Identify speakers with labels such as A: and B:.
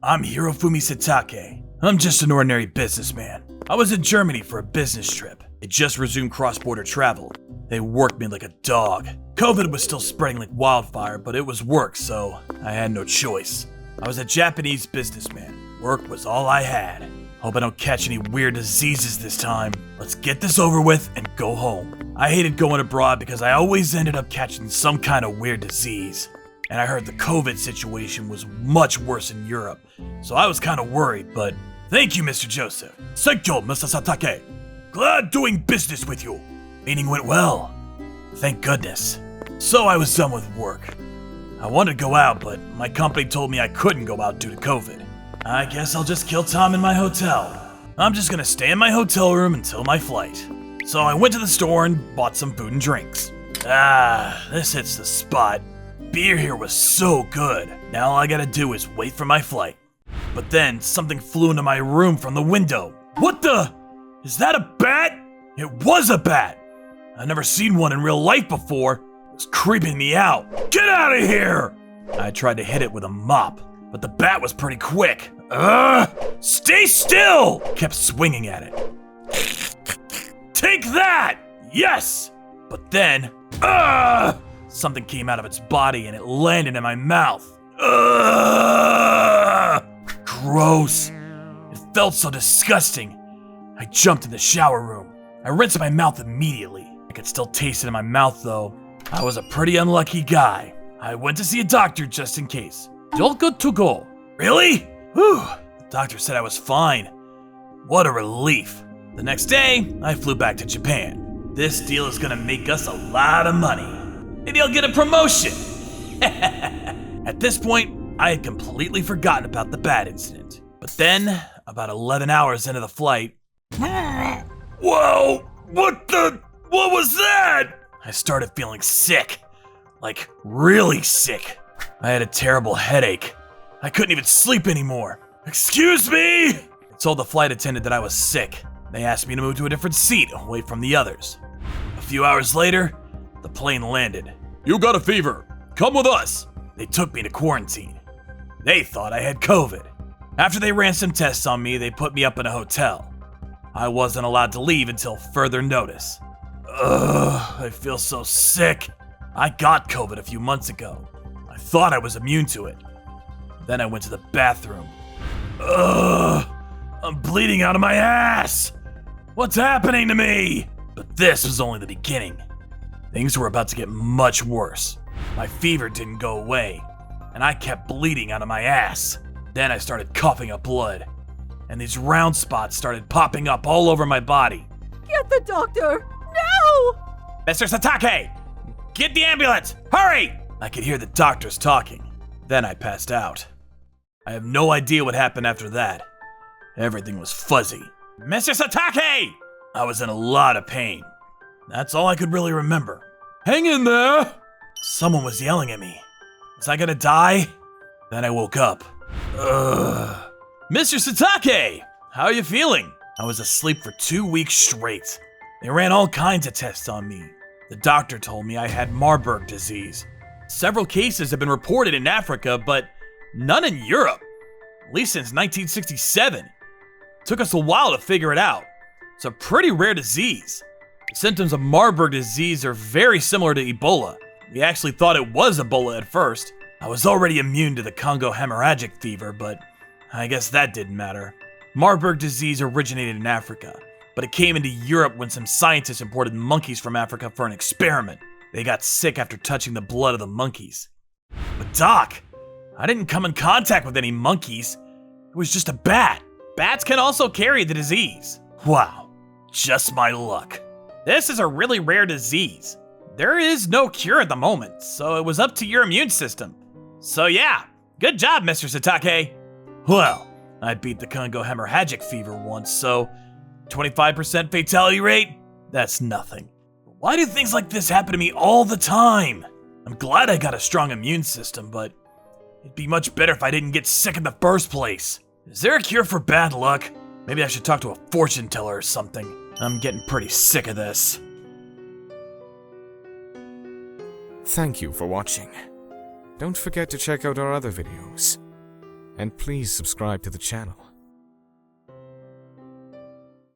A: I'm Hirofumi Satake. I'm just an ordinary businessman. I was in Germany for a business trip. They just resumed cross-border travel. They worked me like a dog. COVID was still spreading like wildfire, but it was work, so I had no choice. I was a Japanese businessman. Work was all I had. Hope I don't catch any weird diseases this time. Let's get this over with and go home. I hated going abroad because I always ended up catching some kind of weird disease. And I heard the COVID situation was much worse in Europe, so I was kind of worried, but thank you, Mr. Joseph. Thank you, Mr. Satake. Glad doing business with you. Meeting went well. Thank goodness. So I was done with work. I wanted to go out, but my company told me I couldn't go out due to COVID. I guess I'll just kill time in my hotel. I'm just gonna stay in my hotel room until my flight. So I went to the store and bought some food and drinks. This hits the spot. Beer here was so good. Now all I gotta do is wait for my flight. But then something flew into my room from the window. What the? Is that a bat? It was a bat. I've never seen one in real life before. It was creeping me out. Get out of here! I tried to hit it with a mop, but the bat was pretty quick. Stay still! Kept swinging at it. Take that! Yes! But then, something came out of its body and it landed in my mouth. Gross. It felt so disgusting. I jumped in the shower room. I rinsed my mouth immediately. I could still taste it in my mouth though. I was a pretty unlucky guy. I went to see a doctor just in case. You're good to go. Really? Whew. The doctor said I was fine. What a relief. The next day, I flew back to Japan. This deal is gonna make us a lot of money. Maybe I'll get a promotion. At this point, I had completely forgotten about the bat incident. But then, about 11 hours into the flight, whoa! What was that? I started feeling sick. Like, really sick. I had a terrible headache. I couldn't even sleep anymore. Excuse me! I told the flight attendant that I was sick. They asked me to move to a different seat away from the others. A few hours later, the plane landed. You got a fever. Come with us. They took me to quarantine. They thought I had COVID. After they ran some tests on me, they put me up in a hotel. I wasn't allowed to leave until further notice. I feel so sick. I got COVID a few months ago. I thought I was immune to it. Then I went to the bathroom. I'm bleeding out of my ass. What's happening to me? But this was only the beginning. Things were about to get much worse. My fever didn't go away, and I kept bleeding out of my ass. Then I started coughing up blood, and these round spots started popping up all over my body.
B: Get the doctor! No!
A: Mr. Satake! Get the ambulance! Hurry! I could hear the doctors talking. Then I passed out. I have no idea what happened after that. Everything was fuzzy. Mr. Satake! I was in a lot of pain. That's all I could really remember. Hang in there! Someone was yelling at me. Was I gonna die? Then I woke up. Mr. Satake! How are you feeling? I was asleep for 2 weeks straight. They ran all kinds of tests on me. The doctor told me I had Maruburg disease. Several cases have been reported in Africa, but none in Europe. At least since 1967. It took us a while to figure it out. It's a pretty rare disease. The symptoms of Maruburg disease are very similar to Ebola. We actually thought it was Ebola at first. I was already immune to the Congo hemorrhagic fever, but I guess that didn't matter. Maruburg disease originated in Africa, but it came into Europe when some scientists imported monkeys from Africa for an experiment. They got sick after touching the blood of the monkeys. But Doc, I didn't come in contact with any monkeys. It was just a bat. Bats can also carry the disease. Wow, just my luck. This is a really rare disease. There is no cure at the moment, so it was up to your immune system. So yeah, good job, Mr. Satake. Well, I beat the Congo hemorrhagic fever once, so 25% fatality rate? That's nothing. Why do things like this happen to me all the time? I'm glad I got a strong immune system, but it'd be much better if I didn't get sick in the first place. Is there a cure for bad luck? Maybe I should talk to a fortune teller or something. I'm getting pretty sick of this.
C: Thank you for watching. Don't forget to check out our other videos. and please subscribe to the channel.